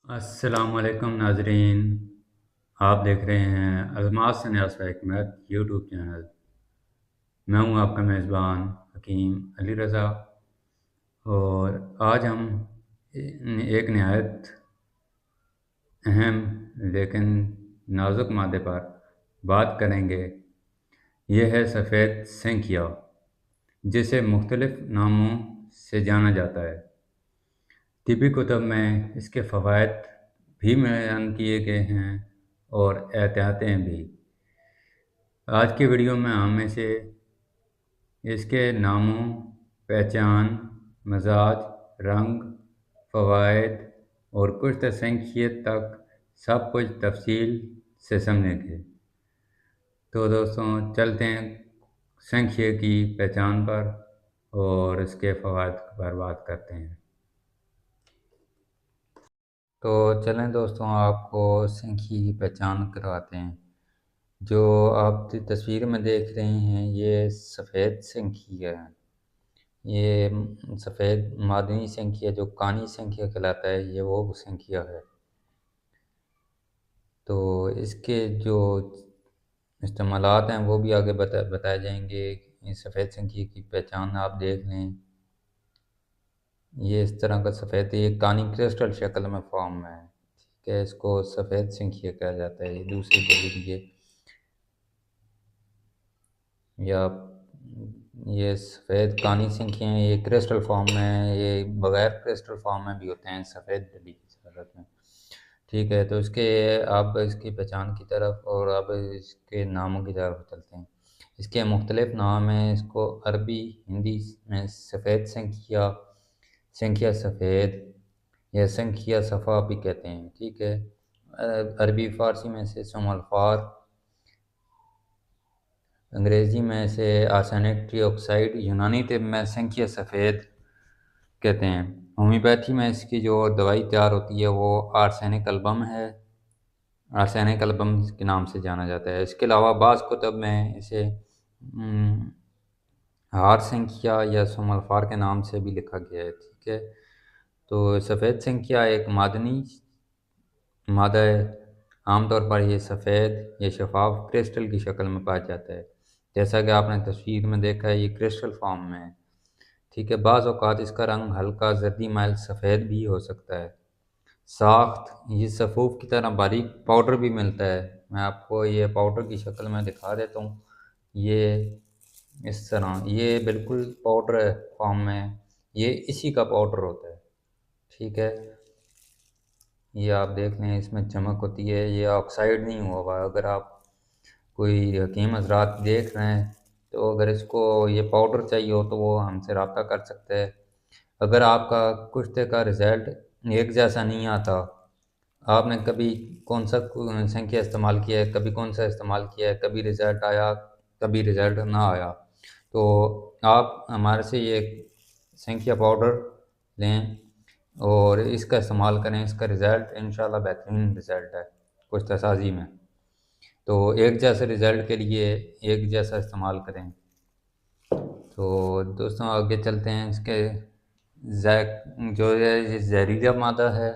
अस्सलाम वालेकुम नाजरीन। आप देख रहे हैं अलमास से न्याज़ हिकमत यूट्यूब चैनल। मैं हूं आपका मेज़बान हकीम अली रज़ा। और आज हम एक नहायत अहम लेकिन नाजुक मादे पर बात करेंगे। यह है सफ़ेद सेंकिया, जिसे मुख्तलिफ नामों से जाना जाता है। तिबी कुतब में इसके फ़वाइद भी बयान किए गए हैं और एहतियातें भी। आज की वीडियो में हम में से इसके नामों, पहचान, मजाज, रंग, फ़वाइद और कुछ तसंख्यियत तक सब कुछ तफसील से समझेंगे। तो दोस्तों चलते हैं संख्या की पहचान पर और इसके फ़वाइद पर बात करते हैं। तो चलें दोस्तों, आपको संख्या की पहचान करवाते हैं। जो आप तस्वीर में देख रहे हैं, ये सफ़ेद संखिया है। ये सफ़ेद मादनी संखिया जो कानी संखिया कहलाता है, ये वो संखिया है। तो इसके जो इस्तेमालात हैं वो भी आगे बताए जाएंगे। इस सफ़ेद संखिया की पहचान आप देख लें, ये इस तरह का सफ़ेद, ये कानी क्रिस्टल शक्ल में फॉर्म में है। ठीक है, इसको सफ़ेद संखिया कहा जाता है। ये दूसरी दलील या ये सफ़ेद कानी संखिया हैं, ये क्रिस्टल फॉर्म में है, ये बग़ैर क्रिस्टल फॉर्म में भी होते हैं सफ़ेद डली की सूरत में। ठीक है, तो इसके अब इसकी पहचान की तरफ और अब इसके नामों की तरफ चलते हैं। इसके मुख्तलिफ़ नाम हैं। इसको अरबी हिंदी में सफ़ेद संखिया, संखिया सफ़ेद या संखिया सफ़ा भी कहते हैं। ठीक है, अरबी फ़ारसी में से समलफ़ार, अंग्रेज़ी में से आर्सेनिक ट्रीऑक्साइड, यूनानी तिब में संखिया सफ़ेद कहते हैं। होम्योपैथी में इसकी जो दवाई तैयार होती है वो आर्सेनिक एल्बम है, आर्सेनिक एल्बम के नाम से जाना जाता है। इसके अलावा बाज़ कुतब में इसे हार संखिया या समलफ़ार के नाम से भी लिखा गया है। ठीक है, तो सफ़ेद संखिया एक मादनी मादा है। आमतौर पर ये सफ़ेद या शफाफ क्रिस्टल की शक्ल में पाया जाता है। जैसा कि आपने तस्वीर में देखा है, ये क्रिस्टल फॉर्म में है। ठीक है, बाज़ औक़ात इसका रंग हल्का जर्दी माइल सफ़ेद भी हो सकता है। साख्त, ये सफ़ूफ की तरह बारीक पाउडर भी मिलता है। मैं आपको ये पाउडर की शक्ल में दिखा देता हूँ। ये इस तरह ये बिल्कुल पाउडर फॉर्म में, ये इसी का पाउडर होता है। ठीक है, ये आप देख लें, इसमें चमक होती है, ये ऑक्साइड नहीं हुआ हुआ। अगर आप कोई हकीम हजरात देख रहे हैं तो अगर इसको ये पाउडर चाहिए हो तो वो हमसे रब्ता कर सकते हैं। अगर आपका कुश्ते का रिज़ल्ट एक जैसा नहीं आता, आपने कभी कौन सा संख्या इस्तेमाल किया है, कभी कौन सा इस्तेमाल किया है, कभी रिज़ल्ट आया, कभी रिज़ल्ट ना आया, तो आप हमारे से ये संख्या पाउडर लें और इसका इस्तेमाल करें। इसका रिज़ल्ट इंशाल्लाह बेहतरीन रिज़ल्ट है कुश्ता साजी में। तो एक जैसे रिज़ल्ट के लिए एक जैसा इस्तेमाल करें। तो दोस्तों आगे चलते हैं। इसके जो है ये जहरीला मादा है,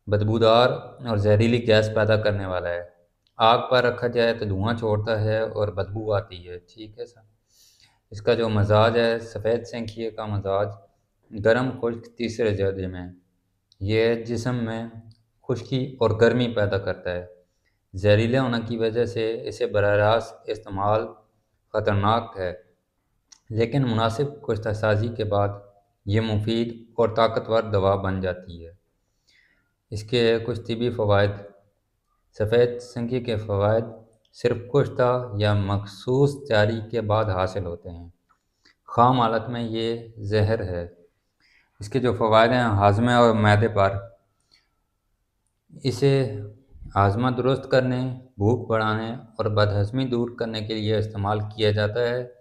बदबूदार और जहरीली गैस पैदा करने वाला है। आग पर रखा जाए तो धुआं छोड़ता है और बदबू आती है। ठीक है सर। इसका जो मजाज है, सफ़ेद संखिए का मजाज गर्म खुश्क तीसरे दर्जे में। यह जिस्म में खुश्की और गर्मी पैदा करता है। जहरीले होने की वजह से इसे बराह रास्त इस्तेमाल ख़तरनाक है, लेकिन मुनासिब कुश्ता साजी के बाद ये मुफीद और ताकतवर दवा बन जाती है। इसके कुछ तिबी फ़वाइद। सफ़ेद संखी के फ़वाइद सिर्फ कुश्ता या मखसूस तैयारी के बाद हासिल होते हैं। ख़ाम हालत में ये जहर है। इसके जो फ़वाइद हैं, हाजमे और मैदे पर, इसे हाजमा दुरुस्त करने, भूख बढ़ाने और बदहज़मी दूर करने के लिए इस्तेमाल किया जाता है।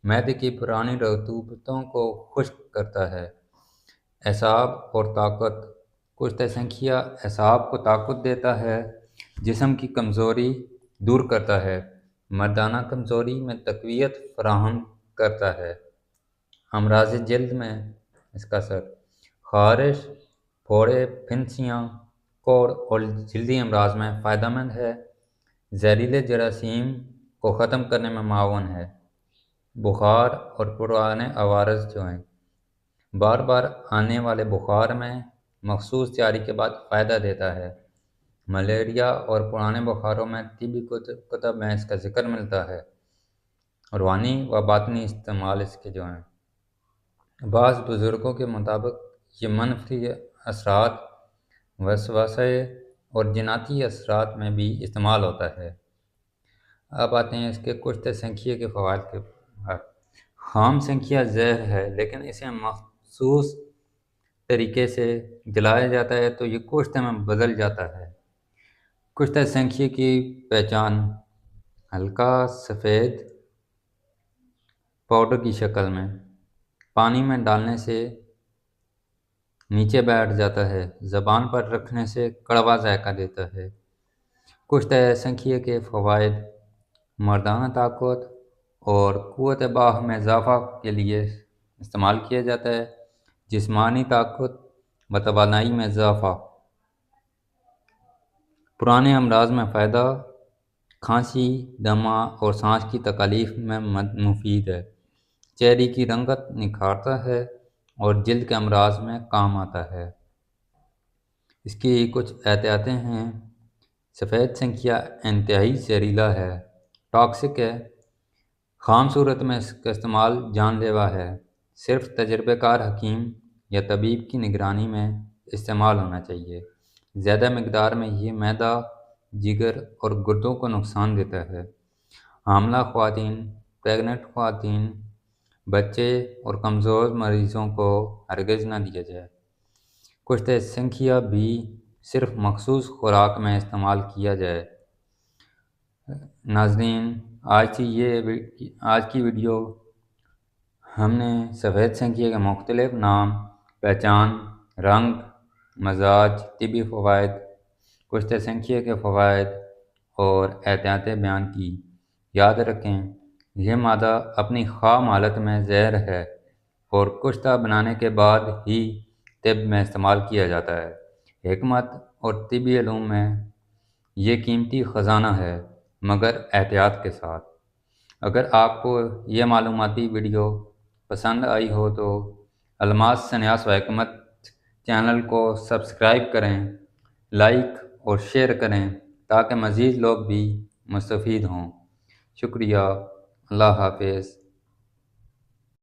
मैदे की पुरानी रतूबतों को खुश्क करता है। एसाब और ताकत। कुश्ता संखिया एसाब को ताकत देता है, जिस्म की कमज़ोरी दूर करता है, मर्दाना कमज़ोरी में तक़वियत फ़राहम करता है। अमराज़ जल्द में इसका असर, ख़ारिश پھوڑے، پھنسیاں، کوڑ اور جلدی امراض میں فائدہ مند ہے۔ زہریلے جراثیم کو ختم کرنے میں معاون ہے۔ بخار اور پرانے عوارض جو ہیں، بار بار آنے والے بخار میں مخصوص تیاری کے بعد فائدہ دیتا ہے۔ ملیریا اور پرانے بخاروں میں طبی کتب میں اس کا ذکر ملتا ہے۔ روحانی و باطنی استعمال اس کے جو ہیں، بعض بزرگوں کے مطابق یہ منفی اثرات، وسوسے اور جناتی اثرات میں بھی استعمال ہوتا ہے۔ اب آتے ہیں اس کے کشت سنکھیے کے فوائد کے بعد۔ خام سنکھیا زہر ہے، لیکن اسے مخصوص طریقے سے جلایا جاتا ہے تو یہ کشت میں بدل جاتا ہے۔ کشت سنکھیے کی پہچان: ہلکا سفید پاؤڈر کی شکل میں، پانی میں ڈالنے سے نیچے بیٹھ جاتا ہے، زبان پر رکھنے سے کڑوا ذائقہ دیتا ہے۔ کشت سنکھیے کے فوائد: مردانہ طاقت اور قوت باہ میں اضافہ کے لیے استعمال کیا جاتا ہے۔ جسمانی طاقت و توانائی میں اضافہ، پرانے امراض میں فائدہ، کھانسی، دمہ اور سانس کی تکالیف میں مفید ہے۔ چہرے کی رنگت نکھارتا ہے اور جلد کے امراض میں کام آتا ہے۔ اس کی کچھ احتیاطیں ہیں۔ سفید سنکھیا انتہائی زہریلا ہے، ٹاکسک ہے۔ خام صورت میں اس کا استعمال جان لیوا ہے۔ صرف تجربہ کار حکیم یا طبیب کی نگرانی میں استعمال ہونا چاہیے۔ زیادہ مقدار میں یہ معدہ، جگر اور گردوں کو نقصان دیتا ہے۔ حاملہ خواتین، پریگننٹ خواتین، بچے اور کمزور مریضوں کو ہرگز نہ دیا جائے۔ کشت سنکھیا بھی صرف مخصوص خوراک میں استعمال کیا جائے۔ ناظرین، آج کی ویڈیو ہم نے سفید سنکھیا کے مختلف نام، پہچان، رنگ، مزاج، طبی فوائد، کشت سنکھیا کے فوائد اور احتیاطیں بیان کی۔ یاد رکھیں، یہ مادہ اپنی خام حالت میں زہر ہے اور کشتہ بنانے کے بعد ہی طب میں استعمال کیا جاتا ہے۔ حکمت اور طبی علوم میں یہ قیمتی خزانہ ہے، مگر احتیاط کے ساتھ۔ اگر آپ کو یہ معلوماتی ویڈیو پسند آئی ہو تو الماس سنیاس و حکمت چینل کو سبسکرائب کریں، لائک اور شیئر کریں تاکہ مزید لوگ بھی مستفید ہوں۔ شکریہ۔ اللہ حافظ۔